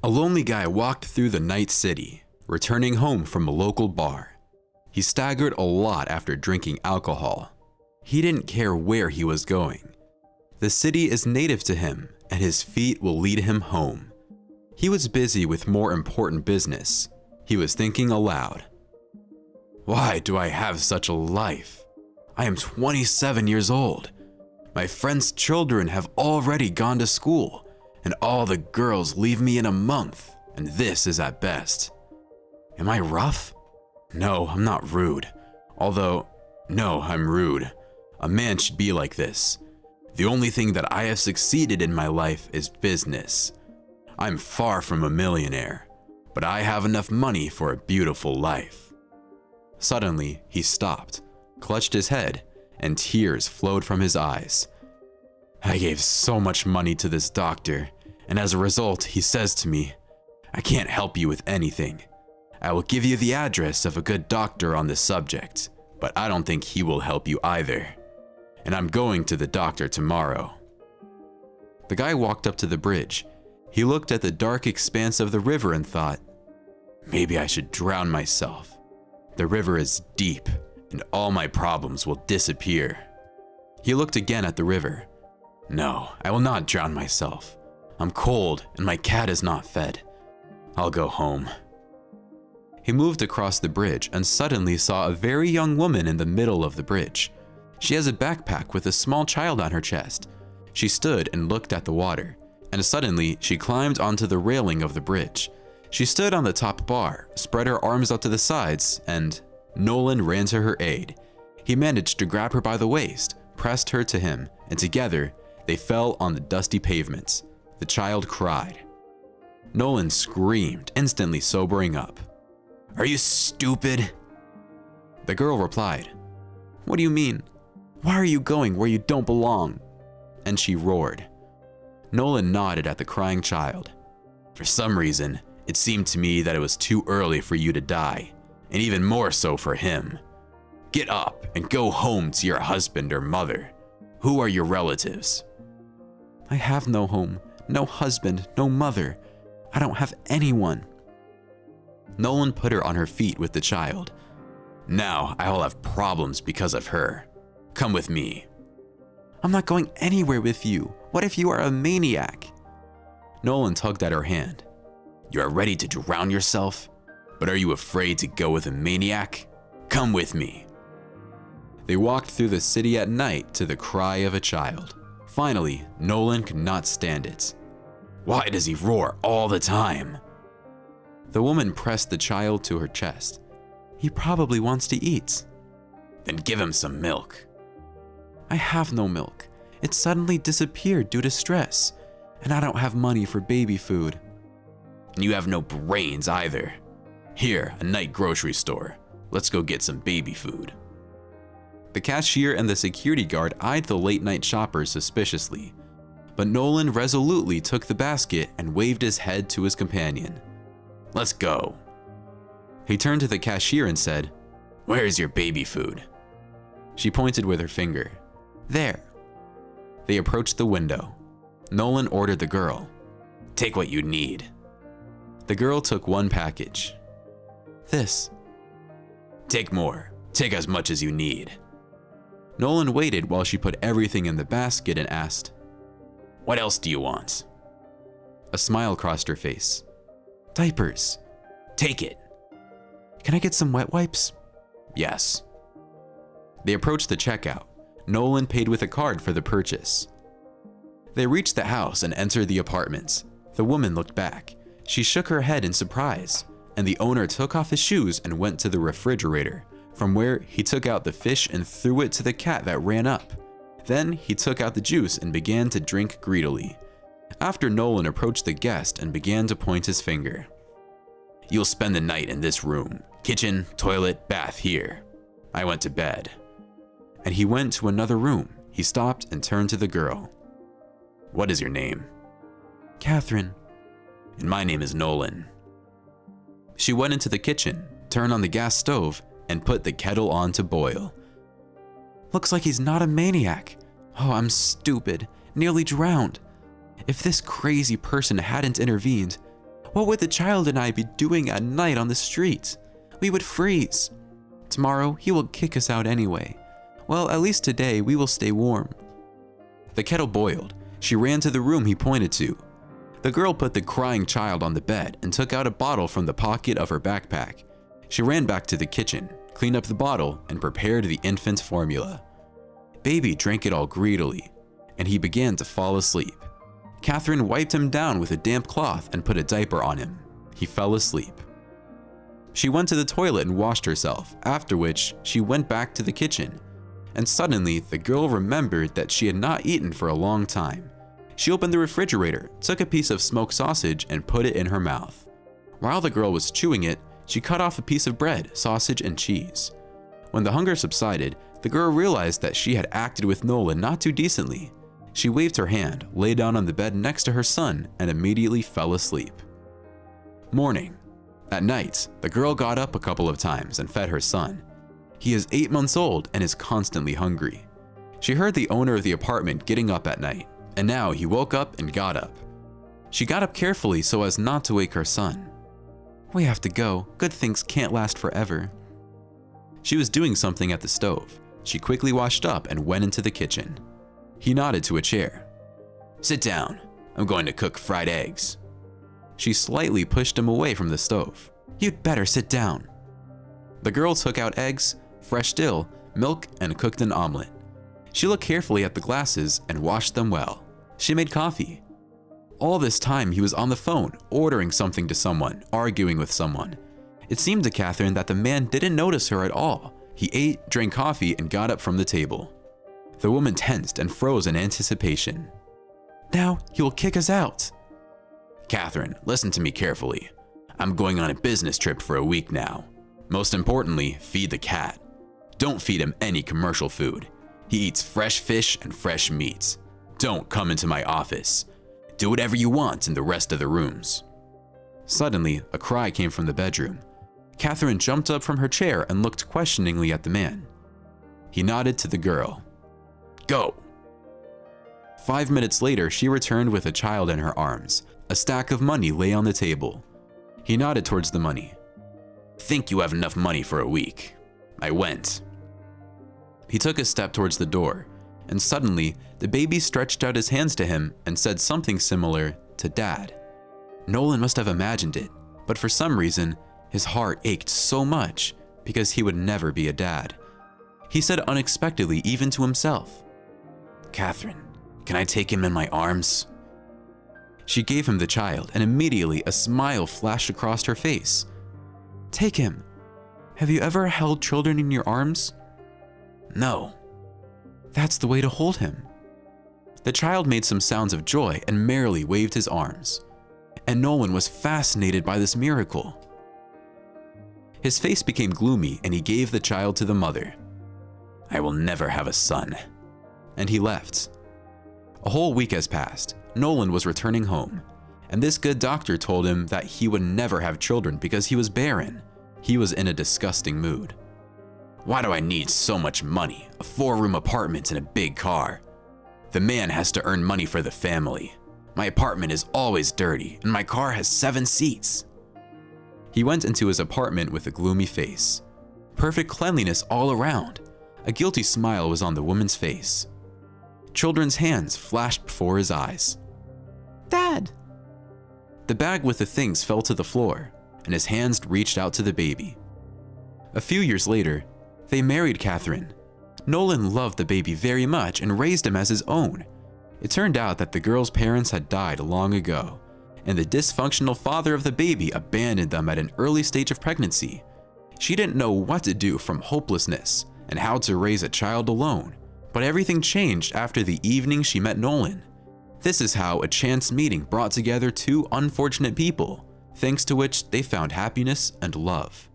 A lonely guy walked through the night city, returning home from a local bar. He staggered a lot after drinking alcohol. He didn't care where he was going. The city is native to him, and his feet will lead him home. He was busy with more important business. He was thinking aloud. Why do I have such a life? I am 27 years old. My friends' children have already gone to school, and all the girls leave me in a month, and this is at best. Am I rough? No, I'm not rude. Although, no, I'm rude. A man should be like this. The only thing that I have succeeded in my life is business. I'm far from a millionaire, but I have enough money for a beautiful life. Suddenly, he stopped, clutched his head, and tears flowed from his eyes. I gave so much money to this doctor, and as a result, he says to me, I can't help you with anything. I will give you the address of a good doctor on this subject, but I don't think he will help you either. And I'm going to the doctor tomorrow. The guy walked up to the bridge. He looked at the dark expanse of the river and thought, maybe I should drown myself. The river is deep, and all my problems will disappear. He looked again at the river. No, I will not drown myself. I'm cold, and my cat is not fed. I'll go home. He moved across the bridge and suddenly saw a very young woman in the middle of the bridge. She has a backpack with a small child on her chest. She stood and looked at the water, and suddenly she climbed onto the railing of the bridge. She stood on the top bar, spread her arms out to the sides, and Nolan ran to her aid. He managed to grab her by the waist, pressed her to him, and together they fell on the dusty pavements. The child cried. Nolan screamed, instantly sobering up. Are you stupid? The girl replied, what do you mean? Why are you going where you don't belong? And she roared. Nolan nodded at the crying child. For some reason, it seemed to me that it was too early for you to die, and even more so for him. Get up and go home to your husband or mother. Who are your relatives? I have no home, no husband, no mother. I don't have anyone. Nolan put her on her feet with the child. Now I will have problems because of her. Come with me. I'm not going anywhere with you. What if you are a maniac? Nolan tugged at her hand. You are ready to drown yourself? But are you afraid to go with a maniac? Come with me. They walked through the city at night to the cry of a child. Finally, Nolan could not stand it. Why does he roar all the time? The woman pressed the child to her chest. He probably wants to eat. Then give him some milk. I have no milk. It suddenly disappeared due to stress, and I don't have money for baby food. And you have no brains either. Here, a night grocery store. Let's go get some baby food. The cashier and the security guard eyed the late-night shoppers suspiciously, but Nolan resolutely took the basket and waved his head to his companion. Let's go. He turned to the cashier and said, Where is your baby food? She pointed with her finger. There. They approached the window. Nolan ordered the girl, Take what you need. The girl took one package. This. Take more. Take as much as you need. Nolan waited while she put everything in the basket and asked, What else do you want? A smile crossed her face. Diapers. Take it. Can I get some wet wipes? Yes. They approached the checkout. Nolan paid with a card for the purchase. They reached the house and entered the apartment. The woman looked back. She shook her head in surprise, and the owner took off his shoes and went to the refrigerator, from where he took out the fish and threw it to the cat that ran up. Then he took out the juice and began to drink greedily. After Nolan approached the guest and began to point his finger. You'll spend the night in this room. Kitchen, toilet, bath here. I went to bed. And he went to another room. He stopped and turned to the girl. What is your name? Catherine. And my name is Nolan. She went into the kitchen, turned on the gas stove, and put the kettle on to boil. Looks like he's not a maniac. Oh, I'm stupid. Nearly drowned. If this crazy person hadn't intervened, What would the child and I be doing at night on the street? We would freeze. Tomorrow, he will kick us out anyway. Well, at least today, we will stay warm." The kettle boiled. She ran to the room he pointed to. The girl put the crying child on the bed and took out a bottle from the pocket of her backpack. She ran back to the kitchen, cleaned up the bottle, and prepared the infant formula. Baby drank it all greedily, and he began to fall asleep. Catherine wiped him down with a damp cloth and put a diaper on him. He fell asleep. She went to the toilet and washed herself, after which she went back to the kitchen. And suddenly, the girl remembered that she had not eaten for a long time. She opened the refrigerator, took a piece of smoked sausage, and put it in her mouth. While the girl was chewing it, she cut off a piece of bread, sausage, and cheese. When the hunger subsided, the girl realized that she had acted with Nolan not too decently. She waved her hand, lay down on the bed next to her son, and immediately fell asleep. Morning. At night, the girl got up a couple of times and fed her son. He is 8 months old and is constantly hungry. She heard the owner of the apartment getting up at night, and now he woke up and got up. She got up carefully so as not to wake her son. "We have to go. Good things can't last forever." She was doing something at the stove. She quickly washed up and went into the kitchen. He nodded to a chair. "Sit down. I'm going to cook fried eggs." She slightly pushed him away from the stove. "You'd better sit down." The girl took out eggs, fresh dill, milk, and cooked an omelet. She looked carefully at the glasses and washed them well. She made coffee. All this time he was on the phone, ordering something to someone, arguing with someone. It seemed to Catherine that the man didn't notice her at all. He ate, drank coffee, and got up from the table. The woman tensed and froze in anticipation. "Now he will kick us out." "Catherine, listen to me carefully. I'm going on a business trip for a week now. Most importantly, feed the cat. Don't feed him any commercial food. He eats fresh fish and fresh meats. Don't come into my office. Do whatever you want in the rest of the rooms." Suddenly, a cry came from the bedroom. Catherine jumped up from her chair and looked questioningly at the man. He nodded to the girl. "Go." 5 minutes later, she returned with a child in her arms. A stack of money lay on the table. He nodded towards the money. "Think you have enough money for a week." I went. He took a step towards the door, and suddenly, the baby stretched out his hands to him and said something similar to "Dad." Nolan must have imagined it, but for some reason, his heart ached so much because he would never be a dad. He said unexpectedly, even to himself, "Catherine, can I take him in my arms?" She gave him the child, and immediately a smile flashed across her face. "Take him. Have you ever held children in your arms?" "No." "That's the way to hold him." The child made some sounds of joy and merrily waved his arms. And Nolan was fascinated by this miracle. His face became gloomy and he gave the child to the mother. "I will never have a son." And he left. A whole week has passed. Nolan was returning home, and this good doctor told him that he would never have children because he was barren. He was in a disgusting mood. "Why do I need so much money? A 4-room apartment and a big car. The man has to earn money for the family. My apartment is always dirty, and my car has 7 seats." He went into his apartment with a gloomy face. Perfect cleanliness all around. A guilty smile was on the woman's face. Children's hands flashed before his eyes. "Dad!" The bag with the things fell to the floor, and his hands reached out to the baby. A few years later, they married Catherine. Nolan loved the baby very much and raised him as his own. It turned out that the girl's parents had died long ago, and the dysfunctional father of the baby abandoned them at an early stage of pregnancy. She didn't know what to do from hopelessness and how to raise a child alone, but everything changed after the evening she met Nolan. This is how a chance meeting brought together 2 unfortunate people, thanks to which they found happiness and love.